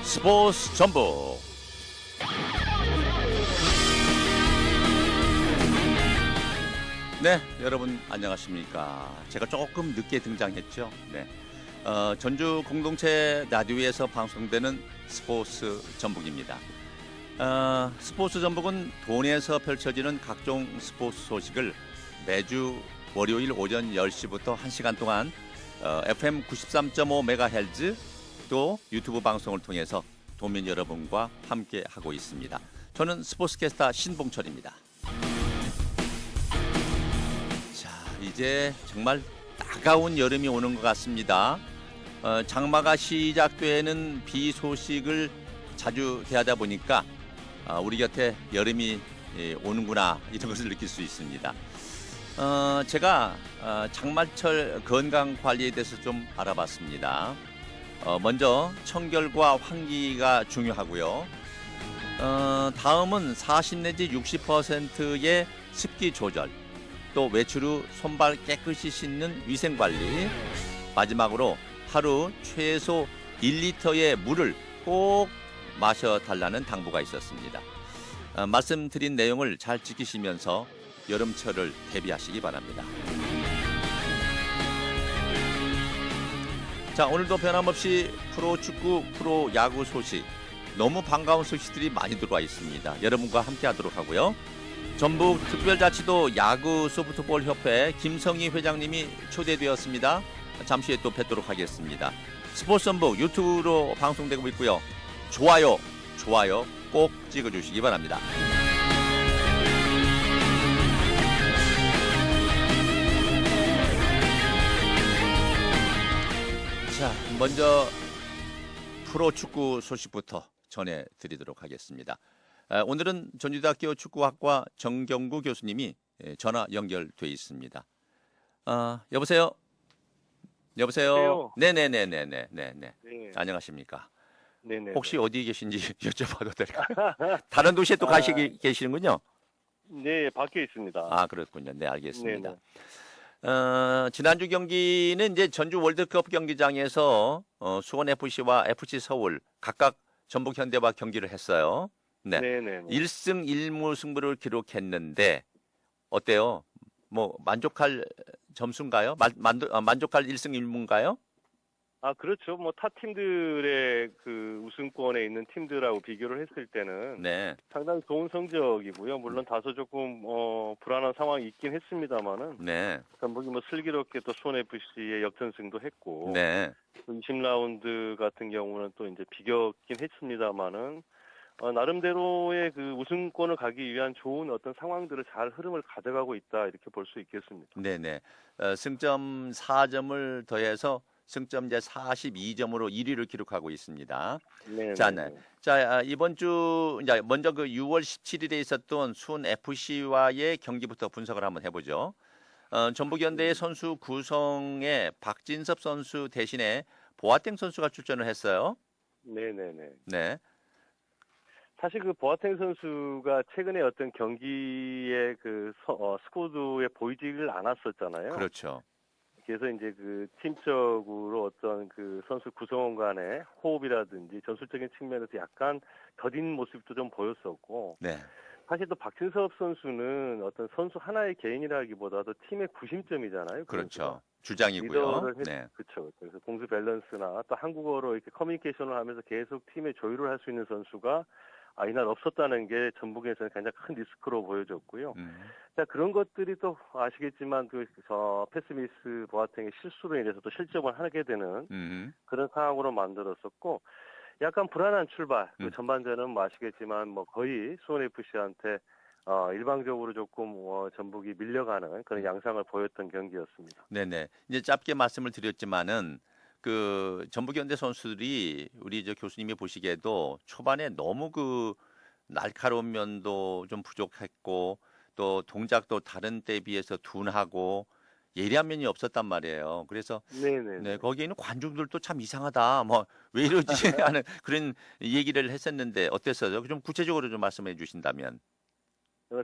스포츠 전북. 네, 여러분 안녕하십니까? 제가 조금 늦게 등장했죠. 네, 전주 공동체 라디오에서 방송되는 스포츠 전북입니다. 스포츠 전북은 돈에서 펼쳐지는 각종 스포츠 소식을 매주 월요일 오전 10시부터 1시간 동안 FM 93.5MHz 또 유튜브 방송을 통해서 도민 여러분과 함께 하고 있습니다. 저는 스포츠캐스터 신봉철입니다. 자, 이제 정말 따가운 여름이 오는 것 같습니다. 장마가 시작되는 비 소식을 자주 대하다 보니까 우리 곁에 여름이 오는구나 이런 것을 느낄 수 있습니다. 제가 장마철 건강 관리에 대해서 좀 알아봤습니다. 먼저 청결과 환기가 중요하고요. 다음은 40 내지 60%의 습기 조절, 또 외출 후 손발 깨끗이 씻는 위생 관리, 마지막으로 하루 최소 1리터의 물을 꼭 마셔달라는 당부가 있었습니다. 말씀드린 내용을 잘 지키시면서 여름철을 대비하시기 바랍니다. 자, 오늘도 변함없이 프로축구, 프로야구 소식, 너무 반가운 소식들이 많이 들어와 있습니다. 여러분과 함께 하도록 하고요. 전북특별자치도 야구 소프트볼 협회 김성희 회장님이 초대되었습니다. 잠시 후에 또 뵙도록 하겠습니다. 스포츠 전북 유튜브로 방송되고 있고요. 좋아요 꼭 찍어주시기 바랍니다. 자, 먼저 프로축구 소식부터 전해드리도록 하겠습니다. 오늘은 전주대학교 축구학과 정경구 교수님이 전화 연결돼 있습니다. 여보세요? 여보세요? 네네네네네네. 네. 안녕하십니까? 네네. 혹시 어디 계신지 여쭤봐도 될까요? 다른 도시에 또 계시는군요. 네, 밖에 있습니다. 아, 그렇군요. 네, 알겠습니다. 네네. 지난주 경기는 이제 전주 월드컵 경기장에서 수원 FC와 FC 서울 각각 전북 현대와 경기를 했어요. 네. 네네. 1승 1무 승부를 기록했는데 어때요? 뭐 만족할 점수인가요? 만족할 1승 1무인가요? 그렇죠. 뭐 타 팀들의 그 우승권에 있는 팀들하고 비교를 했을 때는 네. 상당히 좋은 성적이고요. 물론 다소 조금 불안한 상황이 있긴 했습니다만은 네. 전북이 뭐 슬기롭게 또 수원 FC의 역전승도 했고, 네. 20라운드 같은 경우는 또 이제 비겼긴 했습니다만은 나름대로의 그 우승권을 가기 위한 좋은 어떤 상황들을 잘 흐름을 가져가고 있다 이렇게 볼 수 있겠습니다. 네네. 승점 4점을 더해서 승점 이제 42점으로 1위를 기록하고 있습니다. 네. 자, 네. 자, 이번 주 이제 먼저 그 6월 17일에 있었던 수원 FC와의 경기부터 분석을 한번 해보죠. 전북현대의 선수 구성에 박진섭 선수 대신에 보아땡 선수가 출전을 했어요. 네네네. 네. 사실 그 보아탱 선수가 최근에 어떤 경기에 그 스쿼드에 보이지를 않았었잖아요. 그렇죠. 그래서 이제 그 팀적으로 어떤 그 선수 구성원 간의 호흡이라든지 전술적인 측면에서 약간 더딘 모습도 좀 보였었고, 네. 사실 또 박진섭 선수는 어떤 선수 하나의 개인이라기보다도 팀의 구심점이잖아요. 그렇죠. 주장이고요. 리더를 네. 그렇죠. 그래서 공수 밸런스나 또 한국어로 이렇게 커뮤니케이션을 하면서 계속 팀의 조율을 할 수 있는 선수가 이날 없었다는 게 전북에서는 굉장히 큰 리스크로 보여졌고요. 자, 그런 것들이 또 아시겠지만 패스미스 보아탱의 실수로 인해서 또 실점을 하게 되는 그런 상황으로 만들었었고, 약간 불안한 출발. 그 전반전은 뭐 아시겠지만 뭐 거의 수원 FC한테 일방적으로 조금 전북이 밀려가는 그런 양상을 보였던 경기였습니다. 네네. 이제 짧게 말씀을 드렸지만은 그 전북현대 선수들이 우리 저 교수님이 보시기에도 초반에 너무 그 날카로운 면도 좀 부족했고 또 동작도 다른 때에 비해서 둔하고 예리한 면이 없었단 말이에요. 그래서 네네. 네, 거기에는 관중들도 참 이상하다. 뭐 왜 이러지 하는 그런 얘기를 했었는데 어땠어요? 좀 구체적으로 좀 말씀해 주신다면.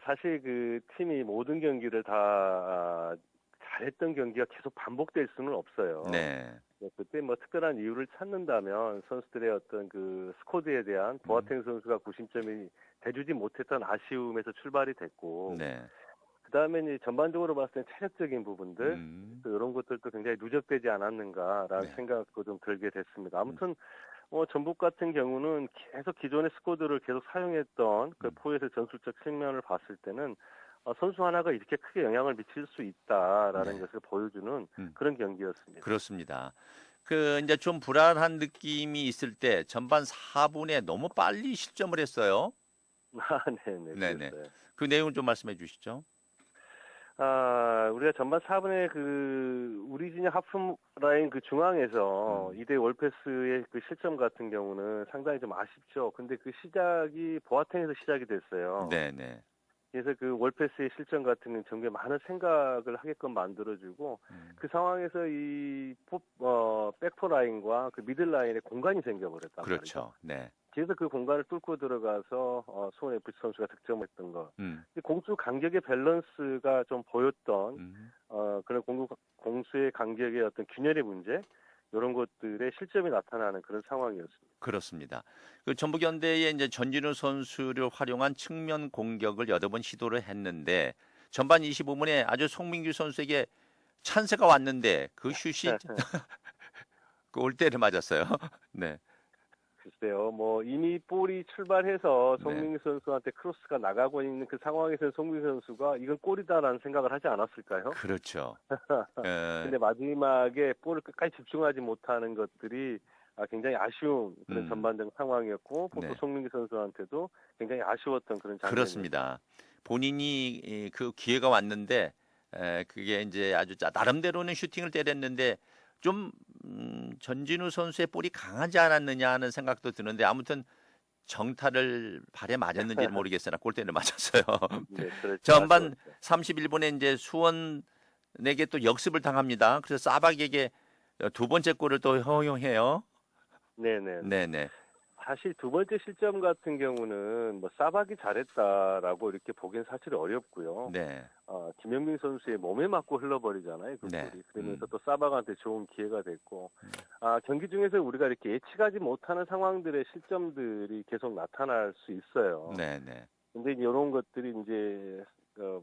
사실 그 팀이 모든 경기를 다 잘했던 경기가 계속 반복될 수는 없어요. 네. 네, 그때 뭐 특별한 이유를 찾는다면 선수들의 어떤 그 스쿼드에 대한 보아탱 선수가 구심점이 돼주지 못했던 아쉬움에서 출발이 됐고, 네. 그다음에 이제 전반적으로 봤을 때 체력적인 부분들, 또 이런 것들도 굉장히 누적되지 않았는가라는 네. 생각도 좀 들게 됐습니다. 아무튼 전북 같은 경우는 계속 기존의 스쿼드를 계속 사용했던 그 포에서 전술적 측면을 봤을 때는 선수 하나가 이렇게 크게 영향을 미칠 수 있다라는 네. 것을 보여주는 그런 경기였습니다. 그렇습니다. 그 이제 좀 불안한 느낌이 있을 때 전반 4분에 너무 빨리 실점을 했어요. 네네, 네네. 그랬어요. 그 내용을 좀 말씀해 주시죠. 우리가 전반 4분에 그 우리 진영 하프 라인 그 중앙에서 2대 월패스의 그 실점 같은 경우는 상당히 좀 아쉽죠. 근데 그 시작이 보아탱에서 시작이 됐어요. 네네. 그래서 그 월패스의 실점 같은 경우는 정말 많은 생각을 하게끔 만들어주고 그 상황에서 이 백포 라인과 그 미들 라인에 공간이 생겨버렸단 말이죠. 그렇죠. 네. 그래서 그 공간을 뚫고 들어가서 수원 FC 선수가 득점했던 것. 공수 간격의 밸런스가 좀 보였던 그런 공수의 간격의 어떤 균열의 문제 이런 것들의 실점이 나타나는 그런 상황이었습니다. 그렇습니다. 그 전북현대의 이제 전진우 선수를 활용한 측면 공격을 여러 번 시도를 했는데 전반 25분에 아주 송민규 선수에게 찬스가 왔는데 그 슛이 그 올때를 맞았어요. 네. 글쎄요, 뭐 이미 볼이 출발해서 네. 송민규 선수한테 크로스가 나가고 있는 그 상황에서 송민규 선수가 이건 골이다라는 생각을 하지 않았을까요? 그렇죠. 근데 마지막에 볼을 끝까지 집중하지 못하는 것들이 굉장히 아쉬운 그런 전반적 상황이었고 또 네. 송민규 선수한테도 굉장히 아쉬웠던 그런 장면이었습니다. 그렇습니다. 본인이 그 기회가 왔는데 그게 이제 아주 나름대로는 슈팅을 때렸는데 좀 전진우 선수의 볼이 강하지 않았느냐 하는 생각도 드는데 아무튼 정타를 발에 맞았는지는 모르겠으나 골대를 맞았어요. 네, 그렇죠. 전반 31분에 이제 수원에게 또 역습을 당합니다. 그래서 사박에게 두 번째 골을 또 허용해요. 네네. 사실 두 번째 실점 같은 경우는 뭐 사박이 잘했다라고 이렇게 보기엔 사실 어렵고요. 네. 김영민 선수의 몸에 맞고 흘러버리잖아요. 그 네. 볼이. 그러면서 또 사박한테 좋은 기회가 됐고 경기 중에서 우리가 이렇게 예측하지 못하는 상황들의 실점들이 계속 나타날 수 있어요. 네네. 근데 이런 것들이 이제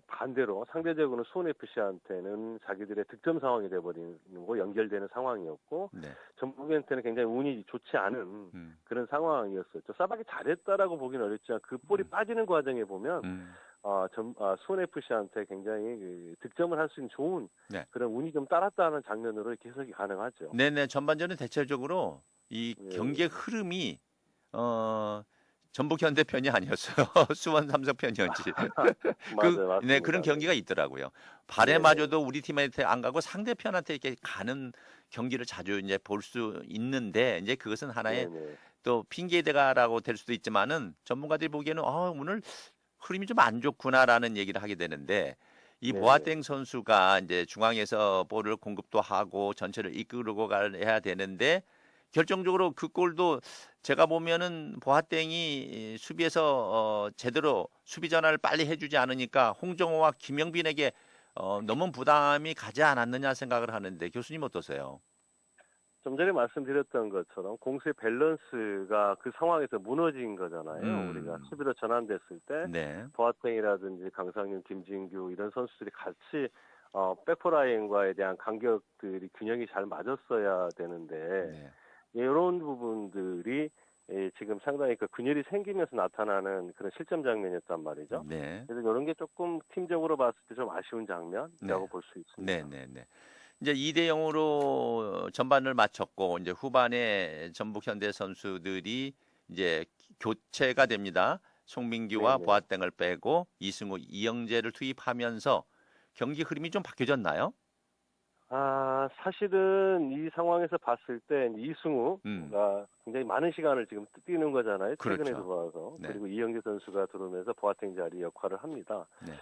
반대로 상대적으로 수원 FC한테는 자기들의 득점 상황이 돼버리는 거 연결되는 상황이었고 네. 전북한테는 굉장히 운이 좋지 않은 그런 상황이었어요. 사박이 잘했다라고 보기는 어렵지만 그 볼이 빠지는 과정에 보면 수원 FC한테 굉장히 그 득점을 할 수 있는 좋은 네. 그런 운이 좀 따랐다는 장면으로 이렇게 해석이 가능하죠. 네네. 전반전은 대체적으로 이 경기의 흐름이 전북 현대 편이 아니었어요. 수원 삼성 편이었지. 맞아요. 네, 그런 경기가 있더라고요. 발에 맞아도 우리 팀한테 안 가고 상대편한테 이렇게 가는 경기를 자주 이제 볼 수 있는데 이제 그것은 하나의 또 핑계대가라고 될 수도 있지만은 전문가들이 보기에는 오늘 흐름이 좀 안 좋구나라는 얘기를 하게 되는데 이 보아땡 선수가 이제 중앙에서 볼을 공급도 하고 전체를 이끌고 가야 되는데 결정적으로 그 골도 제가 보면은 보아땡이 수비에서 제대로 수비 전환을 빨리 해주지 않으니까 홍정호와 김영빈에게 너무 부담이 가지 않았느냐 생각을 하는데 교수님 어떠세요? 좀 전에 말씀드렸던 것처럼 공수의 밸런스가 그 상황에서 무너진 거잖아요. 우리가 수비로 전환됐을 때 네. 보아탱이라든지 강상윤, 김진규 이런 선수들이 같이 백포라인과에 대한 간격들이 균형이 잘 맞았어야 되는데 이런 부분들이 지금 상당히 그 균열이 생기면서 나타나는 그런 실점 장면이었단 말이죠. 네. 그래서 이런 게 조금 팀적으로 봤을 때 좀 아쉬운 장면이라고 볼 수 있습니다. 네네네. 이제 2대 0으로 전반을 마쳤고 이제 후반에 전북 현대 선수들이 이제 교체가 됩니다. 송민규와 보아땡을 빼고 이승우, 이영재를 투입하면서 경기 흐름이 좀 바뀌어졌나요? 사실은 이 상황에서 봤을 때 이승우가 굉장히 많은 시간을 지금 뛰는 거잖아요. 최근에 그렇죠. 들어와서. 네. 그리고 이영재 선수가 들어오면서 보아탱 자리 역할을 합니다. 네.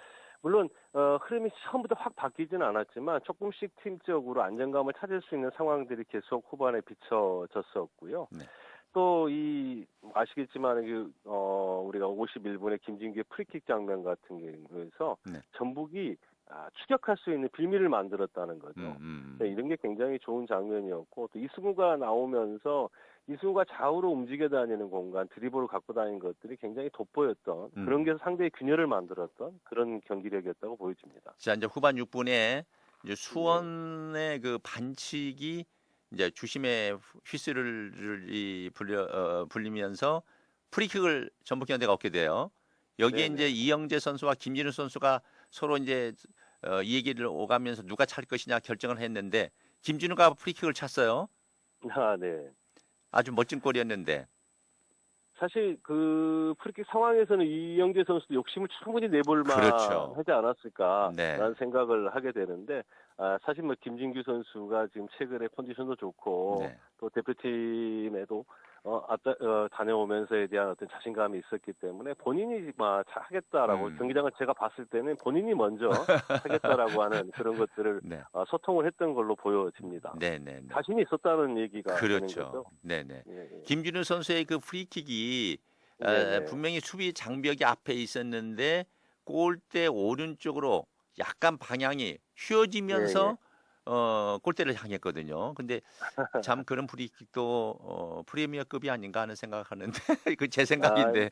물론 흐름이 처음부터 확 바뀌지는 않았지만 조금씩 팀적으로 안정감을 찾을 수 있는 상황들이 계속 후반에 비춰졌었고요. 네. 또 아시겠지만 우리가 51분에 김진규의 프리킥 장면 같은 경우에서 전북이 추격할 수 있는 빌미를 만들었다는 거죠. 네, 이런 게 굉장히 좋은 장면이었고 또 이승우가 나오면서 이승우가 좌우로 움직여 다니는 공간, 드리블을 갖고 다니는 것들이 굉장히 돋보였던 그런 게 상대의 균열을 만들었던 그런 경기력이었다고 보여집니다. 자, 이제 후반 6분에 이제 수원의 그 반칙이 이제 주심의 휘슬을 불리면서 프리킥을 전북현대가 얻게 돼요. 여기에 네네. 이제 이영재 선수와 김진우 선수가 서로 이제 이 얘기를 오가면서 누가 찰 것이냐 결정을 했는데 김진우가 프리킥을 찼어요. 네. 아주 멋진 골이었는데. 사실 그 프리킥 상황에서는 이영재 선수도 욕심을 충분히 내볼 그렇죠. 만하지 않았을까라는 네. 생각을 하게 되는데 사실 뭐 김진규 선수가 지금 최근에 컨디션도 좋고 네. 또 대표팀에도 다녀오면서에 대한 어떤 자신감이 있었기 때문에 본인이 하겠다라고 경기장을 제가 봤을 때는 본인이 먼저 하겠다라고 하는 그런 것들을 네. 소통을 했던 걸로 보여집니다. 네네. 자신이 있었다는 얘기가 되는 그렇죠. 거죠. 네네. 예. 김진우 선수의 그 프리킥이 네네. 분명히 수비 장벽이 앞에 있었는데 골대 오른쪽으로 약간 방향이 휘어지면서 골대를 향했거든요. 근데 참 그런 프리킥도 프리미어급이 아닌가 하는 생각하는데 그 제 생각인데.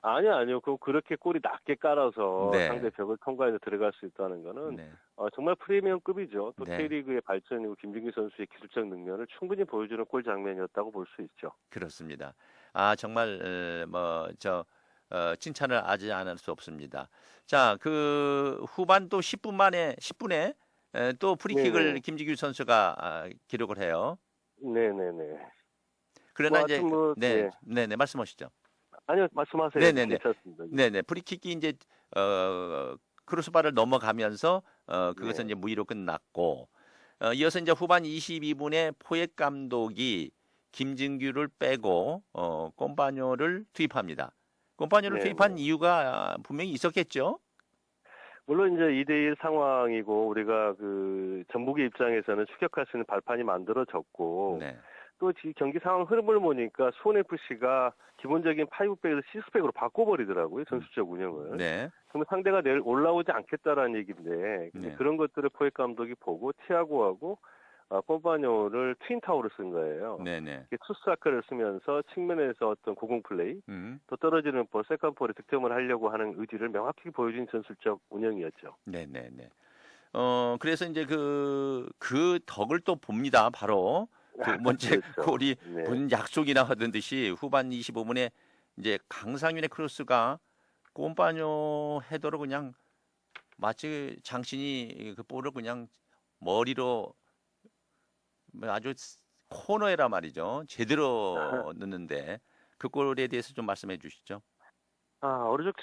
아니요. 그렇게 골이 낮게 깔아서 네. 상대 벽을 통과해서 들어갈 수 있다는 거는 네. 정말 프리미엄급이죠. 또 네. K리그의 발전이고 김진규 선수의 기술적 능력을 충분히 보여주는 골 장면이었다고 볼 수 있죠. 그렇습니다. 정말 칭찬을 하지 않을 수 없습니다. 자, 그 후반 또 10분에 또 프리킥을 네네. 김지규 선수가 기록을 해요. 네네네. 그러나 이제 네. 네네 말씀하시죠. 아니요, 말씀하세요. 네네네. 괜찮습니다. 네네. 프리킥이 이제 크로스바를 넘어가면서 그것은 네. 이제 무의로 끝났고 이어서 이제 후반 22분에 포획 감독이 김진규를 빼고 꼼파뇨를 투입합니다. 꼼파뇨를 투입한 이유가 분명히 있었겠죠? 물론 이제 2대1 상황이고 우리가 그 전북의 입장에서는 추격할 수 있는 발판이 만들어졌고 네. 또 경기 상황 흐름을 보니까 수원 FC가 기본적인 5백에서 6백으로 바꿔버리더라고요. 전술적 운영을. 네. 그러면 상대가 내일 올라오지 않겠다라는 얘기인데 근데 네. 그런 것들을 포획 감독이 보고 티아고하고 콤파뇨를 트윈타워를 쓴 거예요. 네네. 투스트라크를 쓰면서 측면에서 어떤 고공 플레이 또 떨어지는 볼, 세컨볼에 득점을 하려고 하는 의지를 명확히 보여준 전술적 운영이었죠. 네네네. 그래서 이제 그 덕을 또 봅니다. 바로 두 번째 그렇죠. 골이 네. 본 약속이나 하던 듯이 후반 25분에 이제 강상윤의 크로스가 꼼파뇨 헤더로 그냥 마치 장신이 그 볼을 그냥 머리로 아주 코너에라 말이죠. 제대로 넣는데 그 골에 대해서 좀 말씀해 주시죠. 오른쪽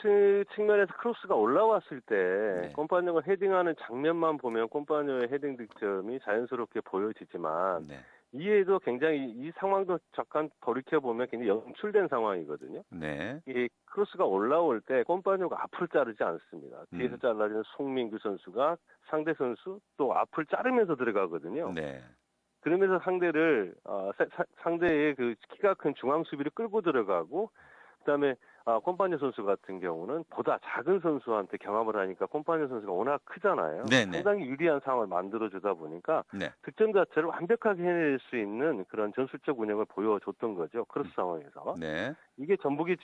측면에서 크로스가 올라왔을 때 네. 꼼파뇨가 헤딩하는 장면만 보면 꼼파뇨의 헤딩 득점이 자연스럽게 보여지지만 네. 이에도 굉장히 이 상황도 잠깐 돌이켜보면 굉장히 연출된 상황이거든요. 네. 이 크로스가 올라올 때 꼼파뇨가 앞을 자르지 않습니다. 뒤에서 잘라지는 송민규 선수가 상대 선수 또 앞을 자르면서 들어가거든요. 네. 그러면서 상대의 그 키가 큰 중앙 수비를 끌고 들어가고 그다음에 콤파뇨 선수 같은 경우는 보다 작은 선수한테 경합을 하니까 콤파뇨 선수가 워낙 크잖아요. 네네. 상당히 유리한 상황을 만들어주다 보니까 네. 득점 자체를 완벽하게 해낼 수 있는 그런 전술적 운영을 보여줬던 거죠. 크로스 상황에서. 네. 이게 전북이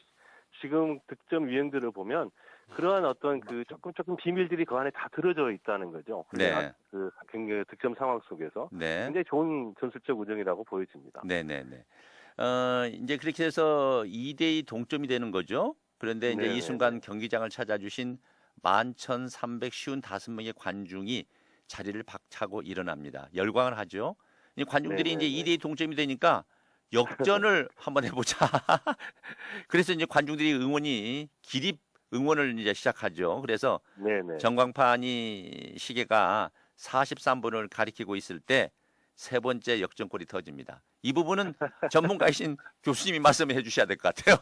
지금 득점 유행들을 보면 그러한 어떤 그 조금 비밀들이 그 안에 다 들어져 있다는 거죠. 네. 그 득점 상황 속에서 네. 굉장히 좋은 전술적 운영이라고 보여집니다. 네네네. 이제 그렇게 해서 2대2 동점이 되는 거죠. 그런데 이제 이 순간 경기장을 찾아주신 11,355명의 관중이 자리를 박차고 일어납니다. 열광을 하죠. 이 관중들이 이제 2대2 동점이 되니까 역전을 한번 해보자. 그래서 이제 관중들이 기립 응원을 이제 시작하죠. 그래서 전광판이 시계가 43분을 가리키고 있을 때 세 번째 역전골이 터집니다. 이 부분은 전문가이신 교수님이 말씀을 해주셔야 될 것 같아요.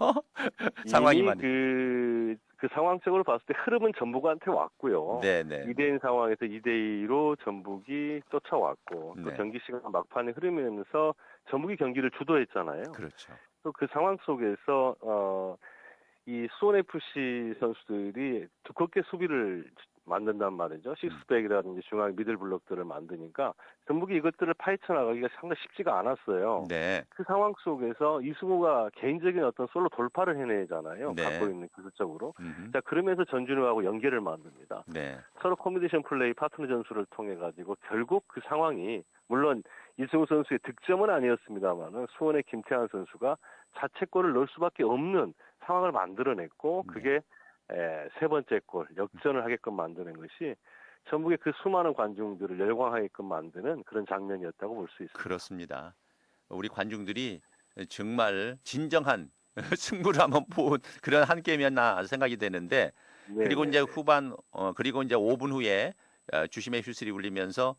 상황이 많이. 그 상황적으로 봤을 때 흐름은 전북한테 왔고요. 네네. 2대1 상황에서 2대2로 전북이 쫓아왔고 또 경기 시간 막판에 흐르면서 전북이 경기를 주도했잖아요. 그렇죠. 또 그 상황 속에서 이 수원 FC 선수들이 두껍게 수비를 만든단 말이죠. 식스백이라든지 중앙 미들 블록들을 만드니까 전북이 이것들을 파헤쳐 나가기가 상당히 쉽지가 않았어요. 네. 그 상황 속에서 이승우가 개인적인 어떤 솔로 돌파를 해내잖아요. 네. 갖고 있는 기술적으로. 음흠. 자, 그러면서 전준우하고 연계를 만듭니다. 네. 서로 콤비네이션 플레이 파트너 전술을 통해 가지고 결국 그 상황이 물론 이승우 선수의 득점은 아니었습니다만은 수원의 김태환 선수가 자책골을 넣을 수밖에 없는 상황을 만들어냈고 그게 세 번째 골 역전을 하게끔 만드는 것이 전북의 그 수많은 관중들을 열광하게끔 만드는 그런 장면이었다고 볼 수 있습니다. 그렇습니다. 우리 관중들이 정말 진정한 승부를 한번 본 그런 한 게임이었나 생각이 되는데 그리고 이제 후반 그리고 이제 5분 후에 주심의 휘슬이 울리면서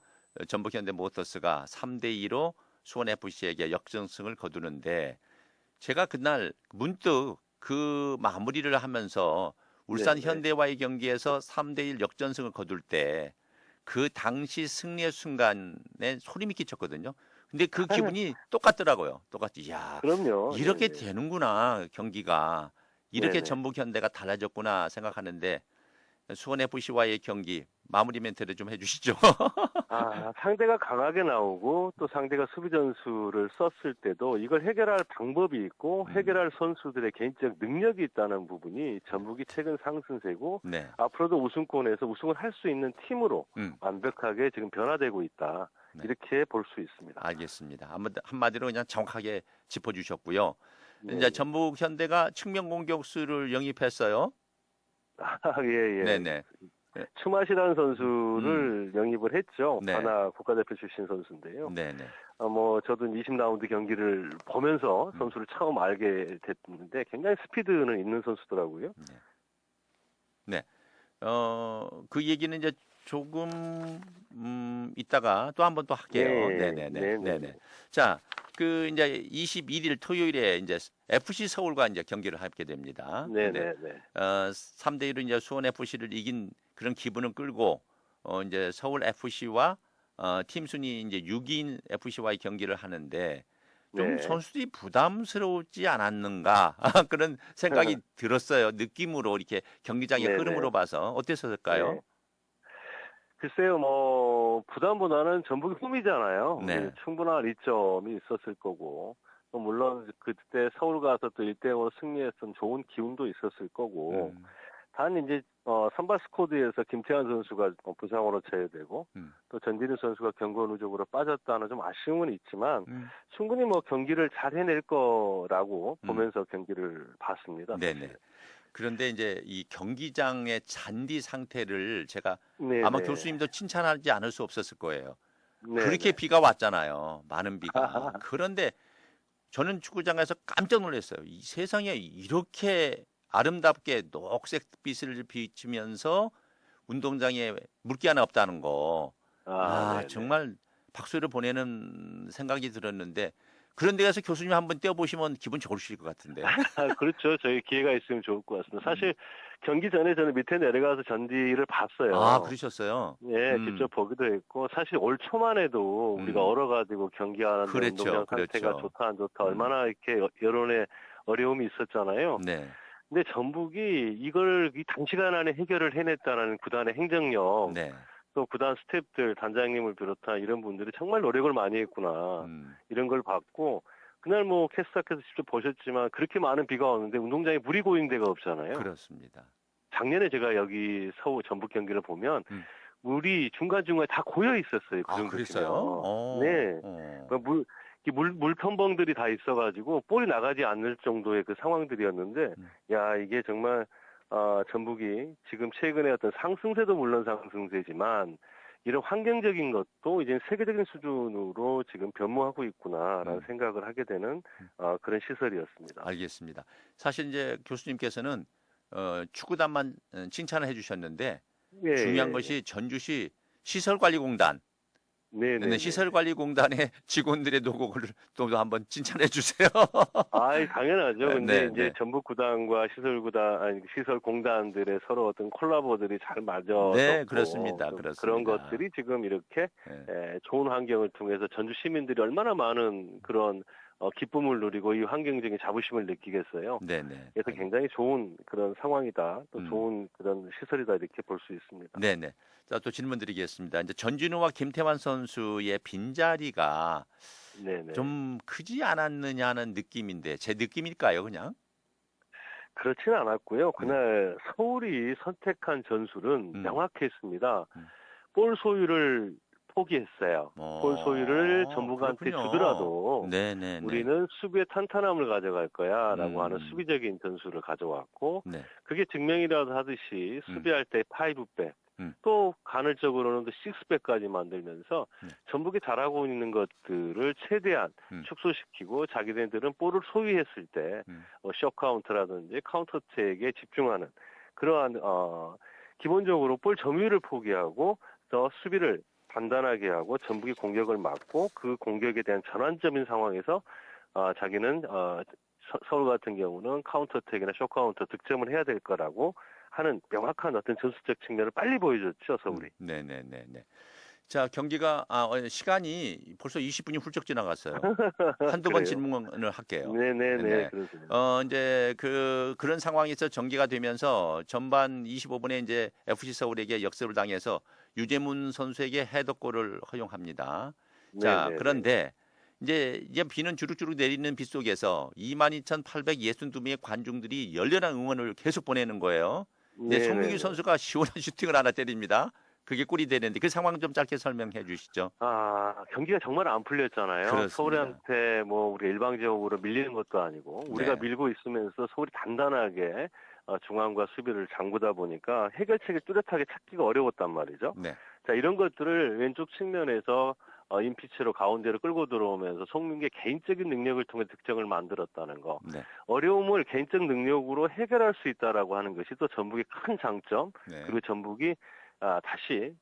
전북 현대 모터스가 3대2로 수원 FC에게 역전승을 거두는데 제가 그날 문득 그 마무리를 하면서 울산 현대와의 경기에서 3대1 역전승을 거둘 때 그 당시 승리의 순간에 소름이 끼쳤거든요. 근데 그 기분이 똑같더라고요. 똑같이 야, 그럼요. 이렇게 되는구나 경기가 이렇게 네네. 전북 현대가 달라졌구나 생각하는데 수원 FC와의 경기 마무리 멘트를 좀 해주시죠. 상대가 강하게 나오고 또 상대가 수비 전술을 썼을 때도 이걸 해결할 방법이 있고 해결할 선수들의 개인적 능력이 있다는 부분이 전북이 최근 상승세고 네. 앞으로도 우승권에서 우승을 할 수 있는 팀으로 완벽하게 지금 변화되고 있다. 네. 이렇게 볼 수 있습니다. 알겠습니다. 한마디로 그냥 정확하게 짚어주셨고요. 네. 이제 전북 현대가 측면 공격수를 영입했어요. 예. 네네. 추마시라는 선수를 영입을 했죠. 네. 하나 국가대표 출신 선수인데요. 네네. 저도 20라운드 경기를 보면서 선수를 처음 알게 됐는데 굉장히 스피드는 있는 선수더라고요. 네. 그 얘기는 이제 조금 이따가 또 한 번 또 할게요. 네네. 자, 그 이제 21일 토요일에 이제 FC 서울과 이제 경기를 하게 됩니다. 네네. 3대1로 이제 수원 FC를 이긴 그런 기분을 끌고 이제 서울 FC와 팀 순위 이제 6위인 FC와의 경기를 하는데 좀 선수들이 부담스러우지 않았는가 그런 생각이 들었어요. 느낌으로 이렇게 경기장의 흐름으로 봐서 어땠을까요? 네. 글쎄요, 부담보다는 전북이 홈이잖아요. 네. 충분한 이점이 있었을 거고, 또 물론 그때 서울 가서 또 1대0으로 승리했던 좋은 기운도 있었을 거고, 단 이제 선발 스쿼드에서 김태환 선수가 부상으로 제외되고 또 전진우 선수가 경고 누적으로 빠졌다는 좀 아쉬움은 있지만 충분히 경기를 잘 해낼 거라고 보면서 경기를 봤습니다. 네네. 그런데 이제 이 경기장의 잔디 상태를 제가 네네. 아마 교수님도 칭찬하지 않을 수 없었을 거예요. 네네. 그렇게 비가 왔잖아요. 많은 비가. 그런데 저는 축구장에서 깜짝 놀랐어요. 이 세상에 이렇게 아름답게 녹색빛을 비치면서 운동장에 물기 하나 없다는 거. 정말 박수를 보내는 생각이 들었는데 그런 데 가서 교수님 한번 떼어보시면 기분 좋으실 것 같은데. 그렇죠. 저희 기회가 있으면 좋을 것 같습니다. 사실 경기 전에 저는 밑에 내려가서 전지를 봤어요. 그러셨어요? 예, 직접 보기도 했고 사실 올 초만 해도 우리가 얼어가지고 경기하는 운동장 상태가 좋다 안 좋다 얼마나 이렇게 여론에 어려움이 있었잖아요. 네. 근데 전북이 이걸 이 단시간 안에 해결을 해냈다는 구단의 행정력, 또 구단 스태프들, 단장님을 비롯한 이런 분들이 정말 노력을 많이 했구나. 이런 걸 봤고, 그날 캐스터께서 직접 보셨지만 그렇게 많은 비가 오는데 운동장에 물이 고인 데가 없잖아요. 그렇습니다. 작년에 제가 여기 서울 전북 경기를 보면 물이 중간중간에 다 고여 있었어요. 그 정도면. 그랬어요? 네. 물텀벙들이 다 있어가지고 볼이 나가지 않을 정도의 그 상황들이었는데, 야, 이게 정말, 전북이 지금 최근에 어떤 상승세도 물론 상승세지만, 이런 환경적인 것도 이제 세계적인 수준으로 지금 변모하고 있구나라는 생각을 하게 되는 그런 시설이었습니다. 알겠습니다. 사실 이제 교수님께서는 축구단만 칭찬을 해주셨는데 중요한 것이 전주시 시설관리공단 네네. 시설관리공단의 직원들의 노고를 또 한번 칭찬해 주세요. 당연하죠. 근데 이제 전북 구단과 시설공단들의 서로 어떤 콜라보들이 잘 맞아서 그렇습니다. 그런 것들이 지금 이렇게 좋은 환경을 통해서 전주 시민들이 얼마나 많은 그런 기쁨을 누리고 이 환경적인 자부심을 느끼겠어요. 네네. 그래서 굉장히 좋은 그런 상황이다. 또 좋은 그런 시설이다 이렇게 볼 수 있습니다. 네네. 자, 또 질문 드리겠습니다. 이제 전진우와 김태환 선수의 빈자리가 네네. 좀 크지 않았느냐는 느낌인데 제 느낌일까요, 그냥? 그렇지는 않았고요. 네. 그날 서울이 선택한 전술은 음. 명확했습니다. 음. 볼 소유를 포기했어요. 볼 소유를 전북한테 그렇군요. 주더라도 네네네. 우리는 수비의 탄탄함을 가져갈 거야라고 하는 음. 수비적인 전술을 가져왔고 네. 그게 증명이라도 하듯이 음. 수비할 때 5백 음. 또 간헐적으로는 또 6백까지 만들면서 네. 전북이 잘하고 있는 것들을 최대한 축소시키고 자기네들은 볼을 소유했을 때 숏 카운트라든지 카운터택에 집중하는 그러한 기본적으로 볼 점유율을 포기하고 더 수비를 단단하게 하고 전북이 공격을 막고 그 공격에 대한 전환점인 상황에서 자기는 서울 같은 경우는 카운터택이나 숏 카운터 득점을 해야 될 거라고 하는 명확한 어떤 전술적 측면을 빨리 보여줬죠, 서울이. 네네네네. 자, 경기가 시간이 벌써 20분이 훌쩍 지나갔어요. 한두 번 그래요? 질문을 할게요. 네네네, 네. 그렇습니다. 이제 그런 상황에서 전개가 되면서 전반 25분에 이제 FC 서울에게 역습을 당해서 유재문 선수에게 헤더골을 허용합니다. 자, 네네네. 그런데 이제 비는 주룩주룩 내리는 빗 속에서 22,862명의 관중들이 열렬한 응원을 계속 보내는 거예요. 근데 송민규 네네네. 선수가 시원한 슈팅을 하나 때립니다. 그게 골이 되는데 그 상황 좀 짧게 설명해 주시죠. 경기가 정말 안 풀렸잖아요. 그렇습니다. 서울한테 뭐 우리 일방적으로 밀리는 것도 아니고 우리가 네. 밀고 있으면서 서울이 단단하게 중앙과 수비를 잠그다 보니까 해결책을 뚜렷하게 찾기가 어려웠단 말이죠. 네. 자, 이런 것들을 왼쪽 측면에서 인피치로 가운데로 끌고 들어오면서 송민기의 개인적인 능력을 통해 득점을 만들었다는 거. 네. 어려움을 개인적 능력으로 해결할 수 있다라고 하는 것이 또 전북의 큰 장점. 네. 그리고 전북이 다시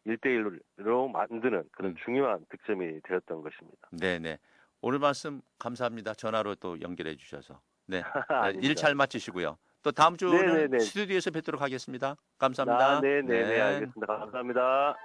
1대1로 만드는 그런 중요한 득점이 되었던 것입니다. 네네. 오늘 말씀 감사합니다. 전화로 또 연결해 주셔서. 네. 일 아닙니다. 잘 마치시고요. 또 다음 주는 네네네. 스튜디오에서 뵙도록 하겠습니다. 감사합니다. 네네네. 네. 알겠습니다. 감사합니다.